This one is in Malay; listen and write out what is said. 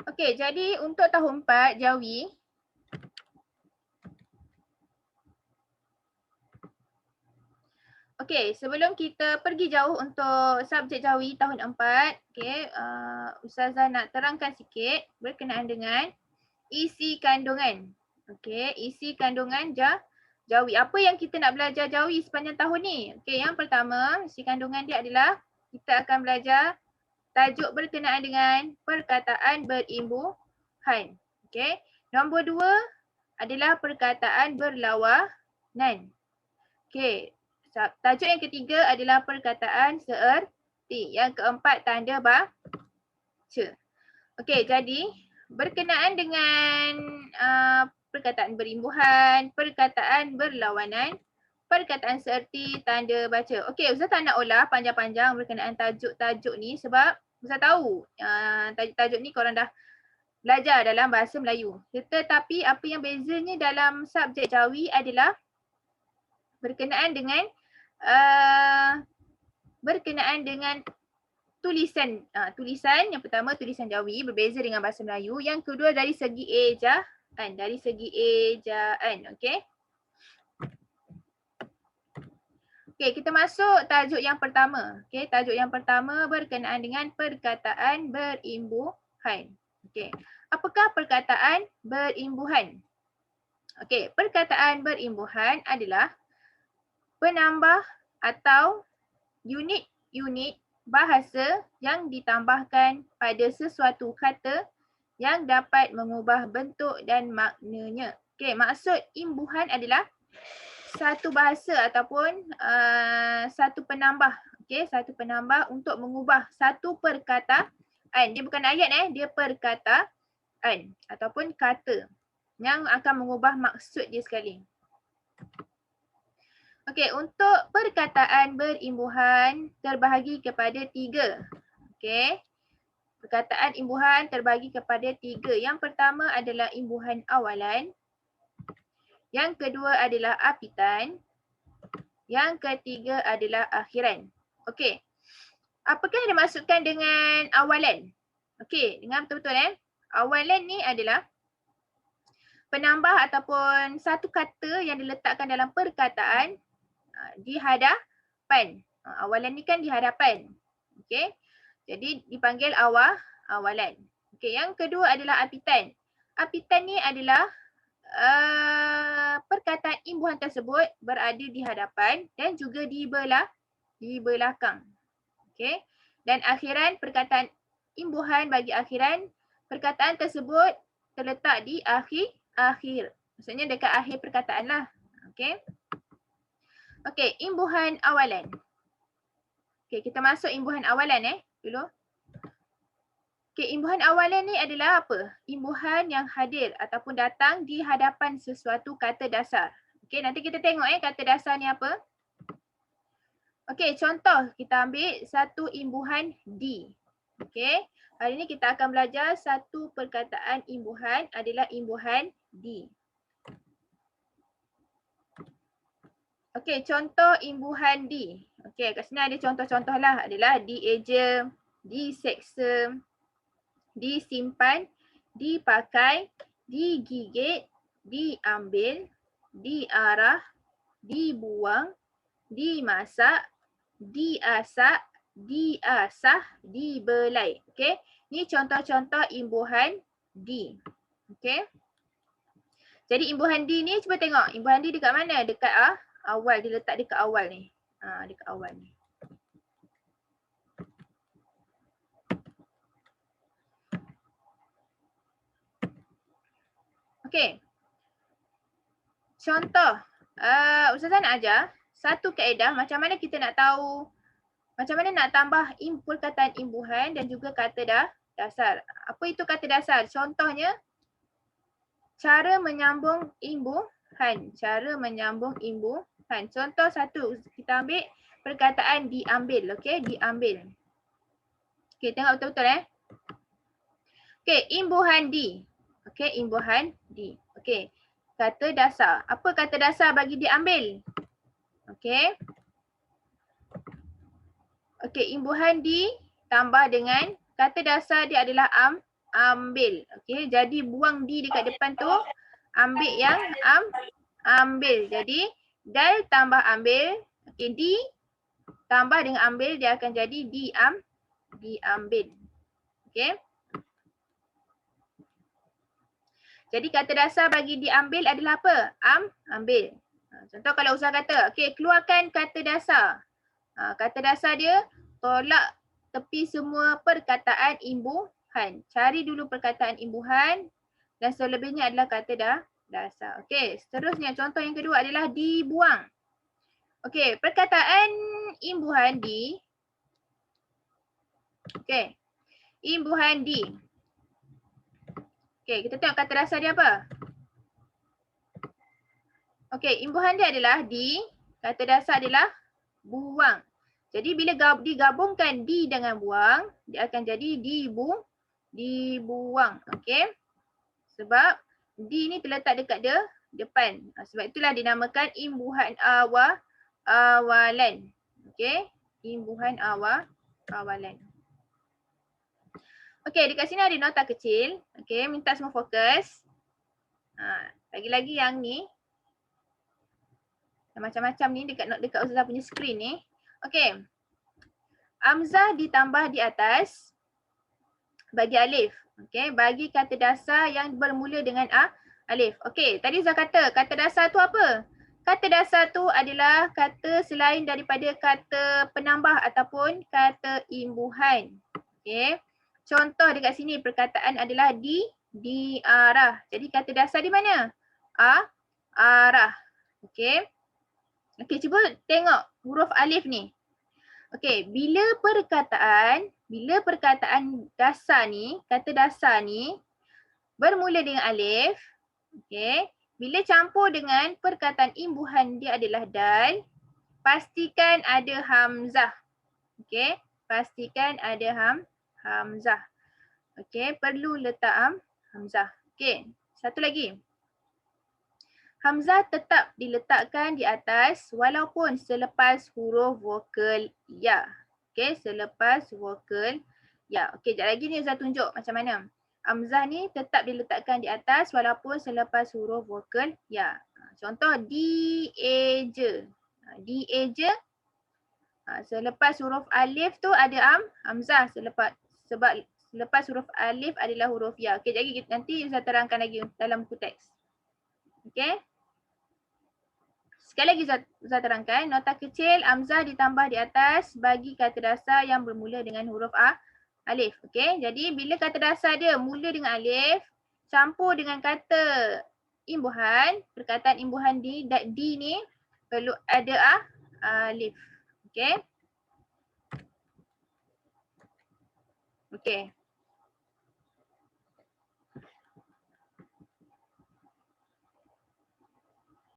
Okey, jadi untuk tahun 4 Jawi. Okey, sebelum kita pergi jauh untuk subjek Jawi tahun 4, okey, Ustazah nak terangkan sikit berkenaan dengan isi kandungan. Okey, isi kandungan Jawi. Apa yang kita nak belajar Jawi sepanjang tahun ni? Okey, yang pertama, isi kandungan dia adalah kita akan belajar tajuk berkenaan dengan perkataan berimbuhan. Okey. Nombor 2 adalah perkataan berlawanan. Okey. Tajuk yang ketiga adalah perkataan seerti. Yang keempat tanda baca. Okey, jadi berkenaan dengan perkataan berimbuhan, perkataan berlawanan, perkataan seerti, tanda baca. Okey, Ustaz tak nak olah panjang-panjang berkenaan tajuk-tajuk ni sebab Ustaz tahu tajuk-tajuk ni korang dah belajar dalam bahasa Melayu. Tetapi apa yang bezanya dalam subjek Jawi adalah berkenaan dengan tulisan. Tulisan yang pertama tulisan Jawi berbeza dengan bahasa Melayu. Yang kedua dari segi ejaan. Dari segi ejaan. Okey. Okey, kita masuk tajuk yang pertama. Okey, tajuk yang pertama berkenaan dengan perkataan berimbuhan. Okey. Apakah perkataan berimbuhan? Okey, perkataan berimbuhan adalah penambah atau unit-unit bahasa yang ditambahkan pada sesuatu kata yang dapat mengubah bentuk dan maknanya. Okey, maksud imbuhan adalah satu bahasa ataupun satu penambah. Okey, satu penambah untuk mengubah satu perkataan. Dia bukan ayat dia perkataan ataupun kata yang akan mengubah maksud dia sekali. Okey, untuk perkataan berimbuhan terbahagi kepada 3. Okey. Perkataan imbuhan terbahagi kepada 3. Yang pertama adalah imbuhan awalan. Yang kedua adalah apitan. Yang ketiga adalah akhiran. Okey. Apakah yang dimaksudkan dengan awalan? Okey, dengar betul-betul Awalan ni adalah penambah ataupun satu kata yang diletakkan dalam perkataan di hadapan. Awalan ni kan di hadapan. Okey. Jadi dipanggil awalan. Okey, yang kedua adalah apitan. Apitan ni adalah perkataan imbuhan tersebut berada di hadapan dan juga di belakang. Okey. Dan akhiran, perkataan imbuhan bagi akhiran, perkataan tersebut terletak di akhir. Maksudnya dekat akhir perkataan lah. Okey. Okey, imbuhan awalan. Okey, kita masuk imbuhan awalan dulu. Okey, imbuhan awalan ni adalah apa? Imbuhan yang hadir ataupun datang di hadapan sesuatu kata dasar. Okey, nanti kita tengok kata dasar ni apa. Okey, contoh kita ambil satu imbuhan di. Okey, hari ni kita akan belajar satu perkataan imbuhan adalah imbuhan di. Okey, contoh imbuhan di. Okey, kat sini ada contoh-contoh lah. Adalah dieja, diseksa, disimpan, dipakai, digigit, diambil, diarah, dibuang, dimasak, diasak, diasah, dibelai. Okey, ni contoh-contoh imbuhan di. Okey. Jadi imbuhan di ni cuba tengok. Imbuhan di dekat mana? Dekat awal, dia letak dekat awal ni. Dekat awal ni. Okey. Contoh, Ustazah nak ajar satu kaedah macam mana kita nak tahu, macam mana nak tambah perkataan imbuhan dan juga kata dasar. Apa itu kata dasar? Contohnya, cara menyambung imbuhan. Cara menyambung imbuhan. Contoh satu, kita ambil perkataan diambil. Okey, diambil. Okey, tengok betul-betul Okey, imbuhan di. Okey, imbuhan di. Okey, kata dasar. Apa kata dasar bagi diambil? Okey. Okey, imbuhan di tambah dengan kata dasar dia adalah ambil. Okey, jadi buang di dekat depan tu, ambil yang ambil. Jadi dal tambah ambil, okey, di tambah dengan ambil dia akan jadi diambil. Okey. Jadi kata dasar bagi diambil adalah apa? Ambil. Contoh kalau Ustaz kata, okey, keluarkan kata dasar. Kata dasar dia tolak tepi semua perkataan imbuhan. Cari dulu perkataan imbuhan dan selebihnya adalah kata dasar. Okey, seterusnya contoh yang kedua adalah dibuang. Okey, perkataan imbuhan di. Okey, imbuhan di. Okey, kita tengok kata dasar dia apa? Okey, imbuhan dia adalah di, kata dasar adalah buang. Jadi bila digabungkan di dengan buang, dia akan jadi dibuang. Okey. Sebab di ni terletak dekat depan. Sebab itulah dinamakan imbuhan awalan. Okey. Imbuhan awalan. Okey, dekat sini ada nota kecil. Okey, minta semua fokus. Lagi-lagi yang ni. Macam-macam ni dekat Ustazah punya skrin ni. Okey. Hamzah ditambah di atas bagi alif. Okey, bagi kata dasar yang bermula dengan alif. Okey, tadi Ustazah kata dasar tu apa? Kata dasar tu adalah kata selain daripada kata penambah ataupun kata imbuhan. Okey. Contoh dekat sini perkataan adalah diarah. Jadi kata dasar di mana? Arah. Okey. Okey, cuba tengok huruf alif ni. Okey, bila perkataan dasar ni, kata dasar ni bermula dengan alif, okey, bila campur dengan perkataan imbuhan dia adalah dal, pastikan ada hamzah. Okey, pastikan ada hamzah. Okey, perlu letak hamzah. Okey, satu lagi. Hamzah tetap diletakkan di atas walaupun selepas huruf vokal ya. Okey, selepas vokal ya. Okey, sekejap lagi ni Ustazah tunjuk macam mana. Hamzah ni tetap diletakkan di atas walaupun selepas huruf vokal ya. Contoh dieja. Dieja. Selepas huruf alif tu ada hamzah sebab selepas huruf alif adalah huruf ya. Okey, jadi nanti Ustazah terangkan lagi dalam buku teks. Okey. Sekali lagi Ustazah terangkan, nota kecil hamzah ditambah di atas bagi kata dasar yang bermula dengan huruf alif. Okey, jadi bila kata dasar dia mula dengan alif, campur dengan kata imbuhan, perkataan imbuhan di ni perlu ada alif. Okey. Okey.